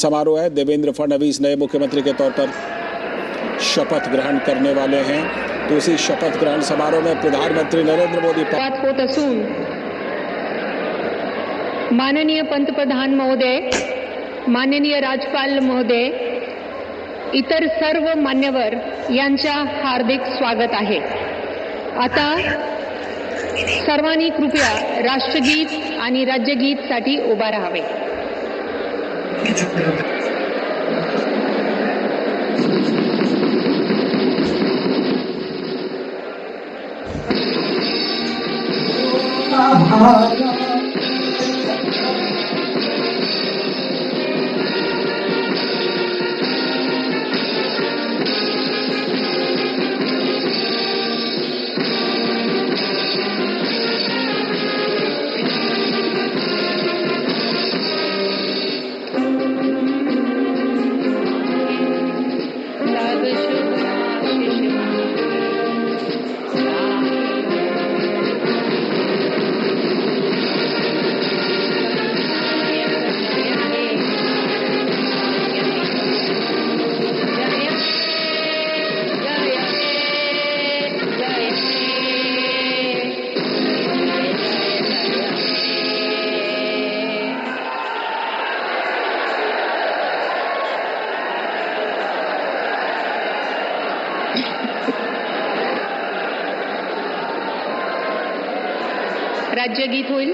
समारोह है। देवेंद्र फडणवीस नए मुख्यमंत्री के तौर पर शपथ ग्रहण करने वाले हैं। तो उसी शपथ ग्रहण समारोह में प्रधानमंत्री नरेंद्र मोदी बात होत असून माननीय पंतप्रधान महोदय, माननीय राज्यपाल महोदय, इतर सर्व मान्यवर यांच्या हार्दिक स्वागत आहे। आता सर्वांनी कृपया राष्ट्रगीत आणि राज्यगीत साठी उभा राहावे। राज्यगीत होईल।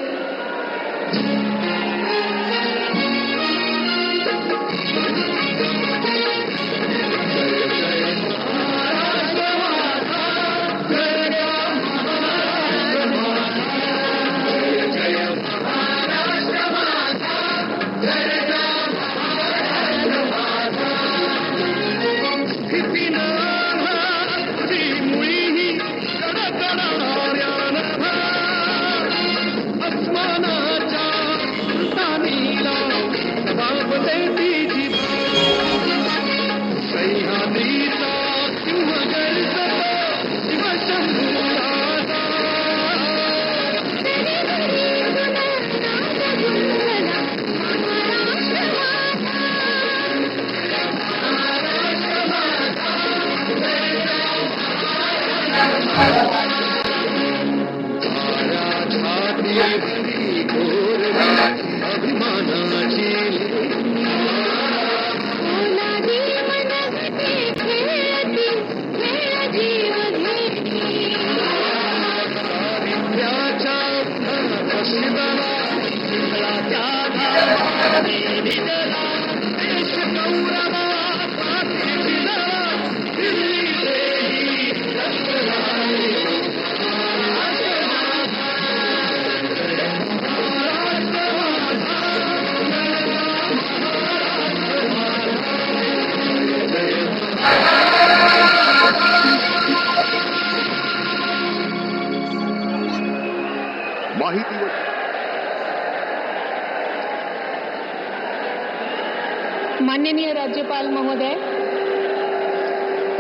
माननीय राज्यपाल महोदय,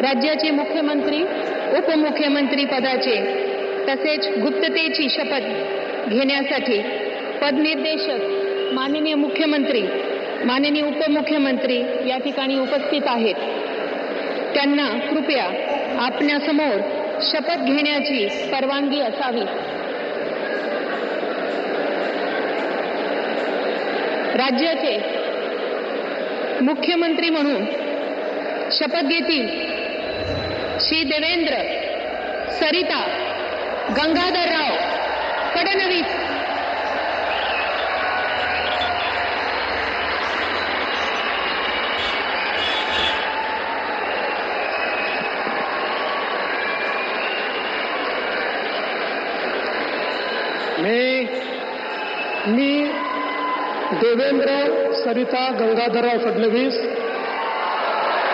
राज्याचे मुख्यमंत्री, उपमुख्यमंत्री पदाचे तसेच गुप्ततेची शपथ घेण्यासाठी पदनिर्देशक माननीय मुख्यमंत्री, माननीय उपमुख्यमंत्री या ठिकाणी उपस्थित आहेत। त्यांना कृपया आपल्यासमोर शपथ घेण्याची परवानगी असावी। राज्याचे मुख्यमंत्री म्हणून शपथ घेतील श्री देवेंद्र सरिता गंगाधरराव फडणवीस। मी देवेंद्र सरिता गंगाधरराव फडणवीस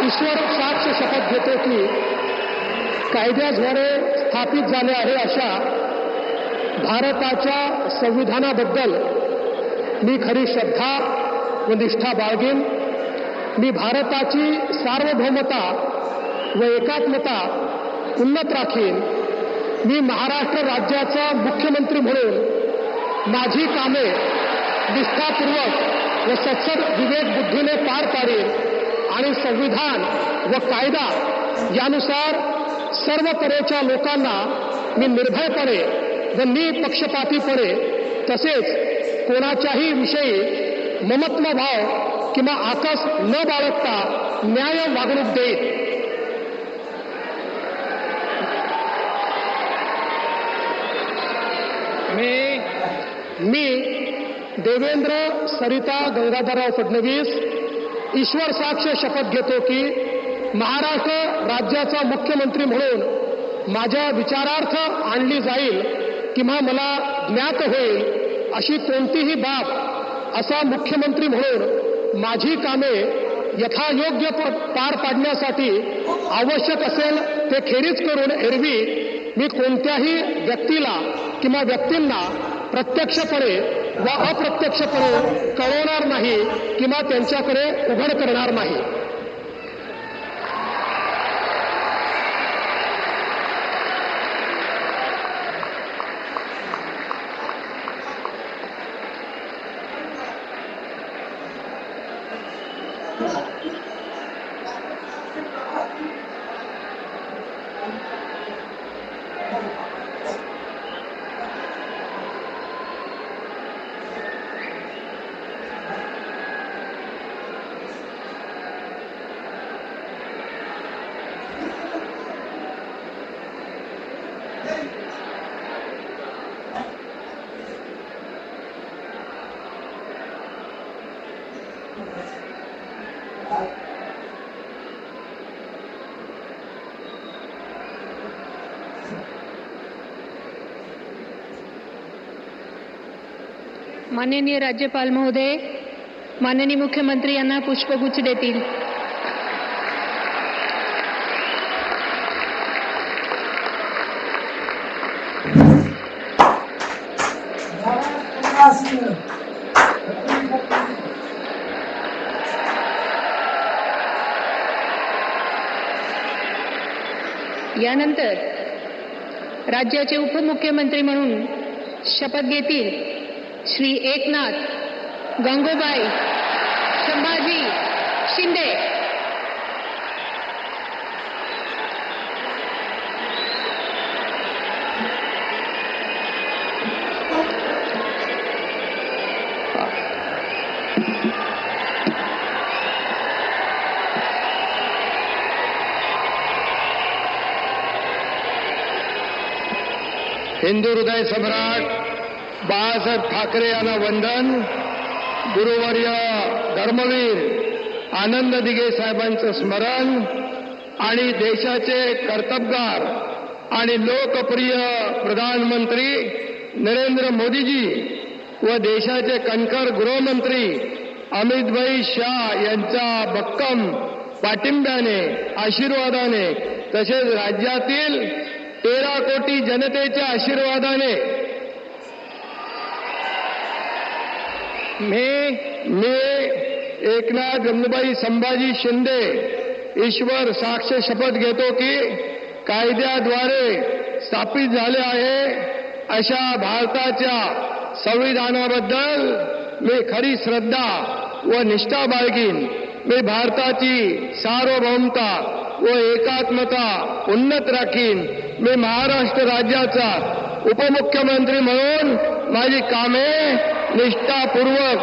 ईश्वर साक्ष शपथ घेतो की कायद्याद्वारे स्थापित झाले आहे अशा भारताच्या संविधानाबद्दल मी खरी श्रद्धा व निष्ठा बाळगेन। मी भारताची सार्वभौमता व एकात्मता उन्नत राखीन। मी महाराष्ट्र राज्याचा मुख्यमंत्री म्हणून माझी कामे निष्ठापूर्वक व सत्सद विवेक बुद्धीने पार पाडेल आणि संविधान व कायदा यानुसार सर्व तऱ्हेच्या लोकांना मी निर्भयपणे व निपक्षपातीपणे तसेच कोणाच्याही विषयी ममत्व भाव किंवा आकस न बाळगता न्याय वागणूक देईल. मी देवेंद्र सरिता गंगाधरराव फडणवीस ईश्वर साक्ष शपथ घेतो की महाराष्ट्र राज्याचा मुख्यमंत्री म्हणून माझ्या विचारार्थ आणली जाईल किंवा मला ज्ञात होईल अशी कोणतीही बाब असा मुख्यमंत्री म्हणून माझी कामे यथायोग्य पार पाडण्यासाठी आवश्यक असेल ते खेरीज करून एरवी मी कोणत्याही व्यक्तीला किंवा व्यक्तींना प्रत्यक्षपणे व अप्रत्यक्षपणे कळवणार नाही किंवा त्यांच्याकडे उघड करणार नाही. माननीय राज्यपाल महोदय, माननीय मुख्यमंत्री यांना पुष्पगुच्छ देतील. यानंतर राज्याचे उपमुख्यमंत्री म्हणून शपथ घेतील श्री एकनाथ गंगूबाई संभाजी शिंदे. हिंदू हृदय सम्राट बाळासाहेब ठाकरे यांना वंदन. गुरुवर्य धर्मवीर आनंद दिघे साहेबांचं स्मरण आणि देशाचे कर्तबगार आणि लोकप्रिय प्रधानमंत्री नरेंद्र मोदीजी व देशाचे कणखर गृहमंत्री अमितभाई शाह यांच्या भक्कम पाठिंब्याने आशीर्वादाने तसेच राज्यातील 13 कोटी जनतेच्या आशीर्वादाने मी एकनाथ गंगूबाई संभाजी शिंदे ईश्वर साक्ष शपथ घेतो की कायद्याद्वारे स्थापित झाले आहे अशा भारताच्या संविधानाबद्दल मी खरी श्रद्धा व निष्ठा बाळगीन. मी भारताची सार्वभौमता व एकात्मता उन्नत राखीन. मी महाराष्ट्र राज्याचा उपमुख्यमंत्री म्हणून माझी कामे निष्ठापूर्वक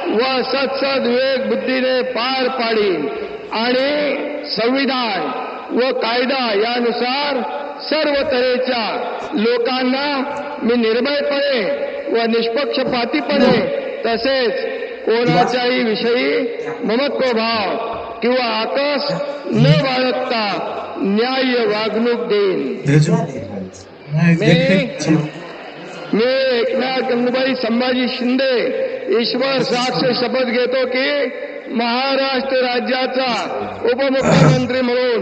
व सत्सद विवेक बुद्धीने पार पाडीन आणि संविधान व कायदा यानुसार सर्व तऱ्हेच्या लोकांना मी निर्भयपणे व निष्पक्षपातीपणे तसेच कोणाच्याही विषयी ममत्व भाव किंवा आकस न बाळगता न्याय वागणूक देईन. मी एकनाथ गंगूबाई संभाजी शिंदे ईश्वर साक्ष शपथ घेतो की महाराष्ट्र राज्याचा उपमुख्यमंत्री म्हणून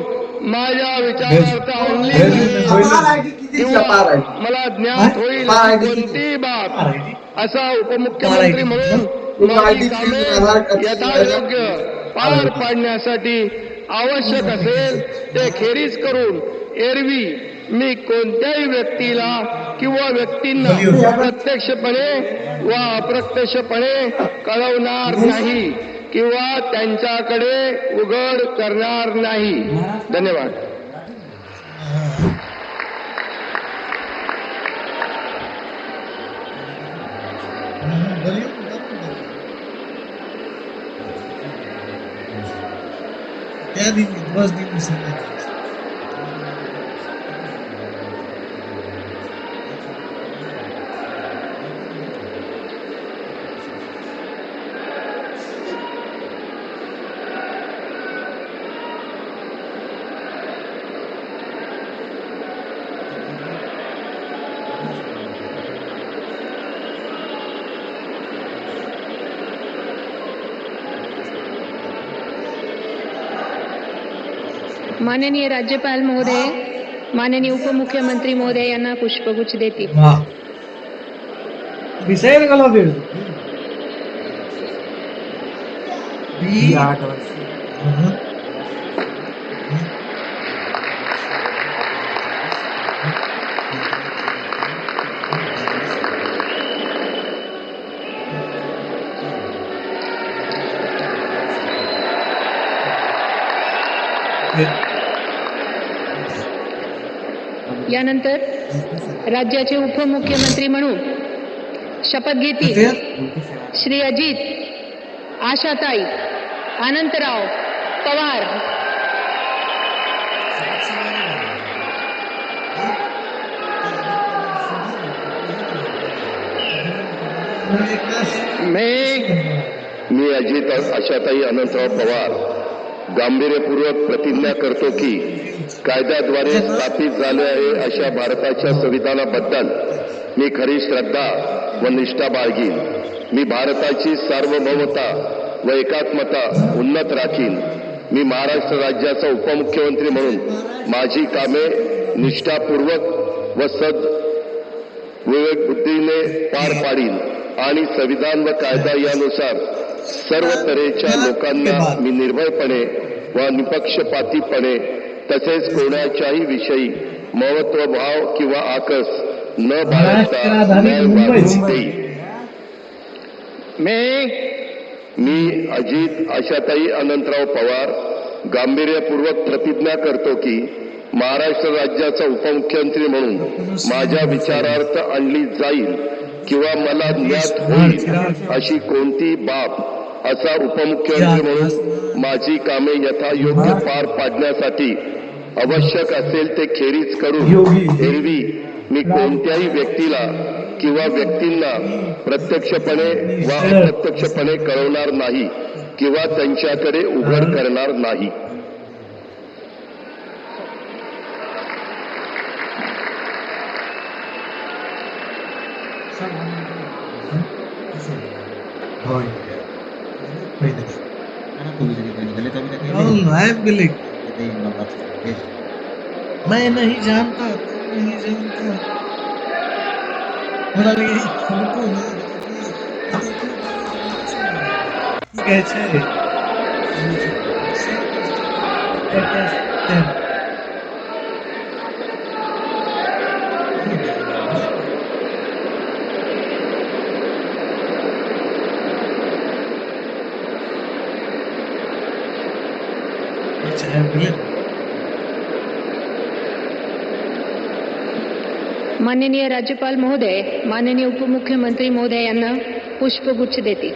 माझ्या विचारार्थ आणली किंवा मला ज्ञात होईल कोणतीही बाब असा उपमुख्यमंत्री म्हणून माझी कामे यथायोग्य पार पाडण्यासाठी आवश्यक असेल ते खेरीज करून एरवी मी कोणत्याही व्यक्तीला किंवा व्यक्तींना प्रत्यक्षपणे व अप्रत्यक्षपणे कळवणार नाही किंवा त्यांच्याकडे उघड करणार नाही. धन्यवाद. क्या दिन बस दिन से माननीय राज्यपाल महोदय, माननीय उपमुख्यमंत्री महोदय यांना पुष्पगुच्छ देतील. वाह विषय गलो बेड बी 8 वर्ष यानंतर राज्याचे उपमुख्यमंत्री म्हणून शपथ घेतील श्री अजित आशाताई अनंतराव पवार. मी अजित आशाताई अनंतराव पवार गांभीर्यपूर्वक प्रतिज्ञा करतो की कायद्याद्वारे स्थापित झाले आहे अशा भारताच्या संविधानाबद्दल मी खरी श्रद्धा व निष्ठा बाळगीन. मी भारताची सार्वभौमता व एकात्मता उन्नत राखीन. मी महाराष्ट्र राज्याचा उपमुख्यमंत्री म्हणून माझी कामे निष्ठापूर्वक व विवेक बुद्धीने पार पाडीन आणि संविधान व कायदा यानुसार सर्व तऱ्हेच्या लोकांना मी निर्भयपणे व निपक्षपातीपणे तसेच कोणाच्याही विषयी महत्वभाव किंवा आकस न बाळगता न्याय वागणूक देईन. मी अजित आशाताई अनंतराव पवार गांभीर्यपूर्वक प्रतिज्ञा करतो की महाराष्ट्र राज्याचा उपमुख्यमंत्री म्हणून माझ्या विचारार्थ आणली जाईल किंवा मला ज्ञात होईल अशी कोणती बाब असा उपमुख्यमंत्री म्हणून माझी कामे यथायोग्य पार पाडण्यासाठी आवश्यक असेल ते खेरीज करून एरवी मी कोणत्याही व्यक्तीला किंवा व्यक्तींना प्रत्यक्षपणे वा अप्रत्यक्षपणे कळवणार नाही किंवा त्यांच्याकडे उघड करणार नाही. मैं नहीं जानता नहीं जानता कैसे माननीय राज्यपाल महोदय, माननीय उपमुख्यमंत्री महोदय यांना पुष्पगुच्छ देतील.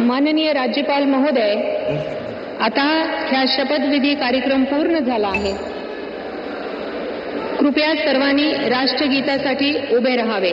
माननीय राज्यपाल महोदय, आता ह्या शपथविधी कार्यक्रम पूर्ण झाला आहे. कृपया सर्वांनी राष्ट्रगीतासाठी उभे राहावे.